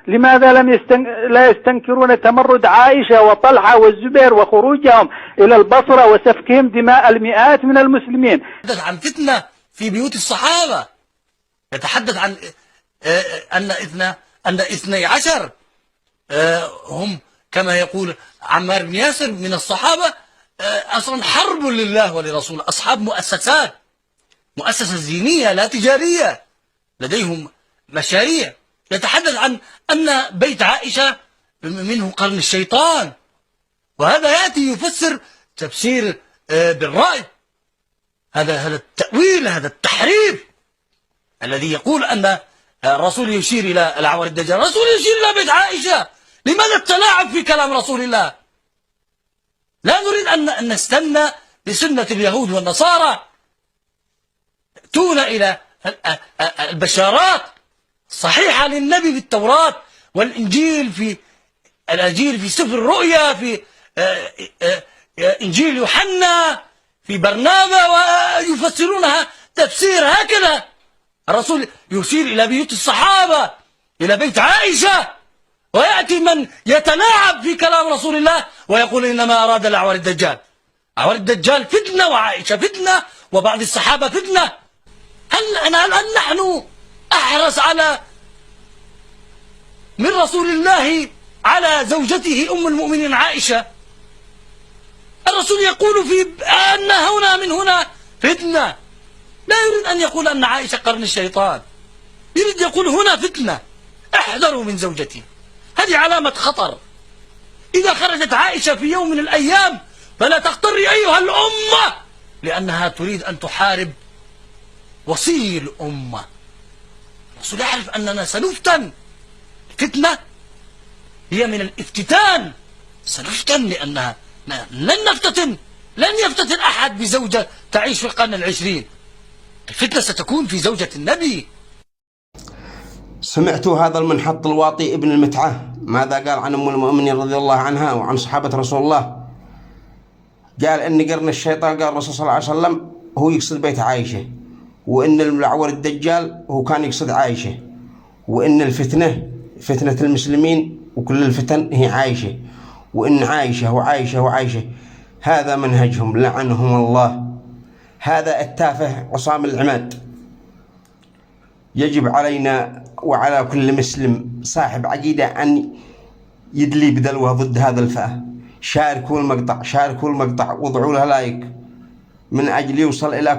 لماذا لا يستنكرون تمرد عائشة وطلحة والزبير وخروجهم إلى البصرة وسفكهم دماء المئات من المسلمين؟ يتحدث عن فتنة في بيوت الصحابة، يتحدث عن أن 12 هم كما يقول عمار بن ياسر من الصحابة أصلا حرب لله ولرسوله، أصحاب مؤسسة دينية لا تجارية، لديهم مشاريع. يتحدث عن أن بيت عائشة منه قرن الشيطان، وهذا يأتي يفسر تفسير بالرأي. هذا التأويل، هذا التحريف الذي يقول أن الرسول يشير إلى الأعور الدجال. الرسول يشير إلى بيت عائشة. لماذا التلاعب في كلام رسول الله؟ لا نريد أن نستنى بسنة اليهود والنصارى، يأتون إلى البشارات الصحيحة للنبي في التوراة والإنجيل، في الأنجيل، في سفر الرؤيا، في إنجيل يوحنا، في برنابا، ويفسرونها تفسير هكذا. الرسول يشير إلى بيوت الصحابة، إلى بيت عائشة، ويأتي من يتلاعب في كلام رسول الله ويقول إنما أراد الأعور الدجال. أعور الدجال فتنة، وعائشة فتنة، وبعض الصحابة فتنة. هل نحن أحرص على من رسول الله على زوجته أم المؤمنين عائشة؟ الرسول يقول في أن هنا من هنا فتنة، لا يريد أن يقول أن عائشة قرن الشيطان، يريد يقول هنا فتنة، احذروا من زوجتي. هذه علامة خطر. إذا خرجت عائشة في يوم من الأيام فلا تغتري أيها الأمة، لأنها تريد أن تحارب وصي الأمة. الرسول يعرف أننا سنفتن. الفتنة هي من الافتتان، سنفتن لأنها لن يفتتن أحد بزوجة تعيش في القرن العشرين. الفتنة ستكون في زوجة النبي. سمعتوا هذا المنحط الواطي ابن المتعة ماذا قال عن أم المؤمنين رضي الله عنها وعن صحابة رسول الله؟ قال إن قرن الشيطان، قال الرسول صلى الله عليه وسلم، هو يقصد بيت عائشة، وإن الأعور الدجال هو كان يقصد عائشة، وإن الفتنة فتنة المسلمين وكل الفتن هي عائشة، وإن عائشة وعائشة وعائشة. هذا منهجهم لعنهم الله. هذا التافه عصام العماد. يجب علينا وعلى كل مسلم صاحب عقيدة أن يدلي بدلوه ضد هذا الفئة. شاركوا المقطع، وضعوا لها لايك من أجل يوصل إلى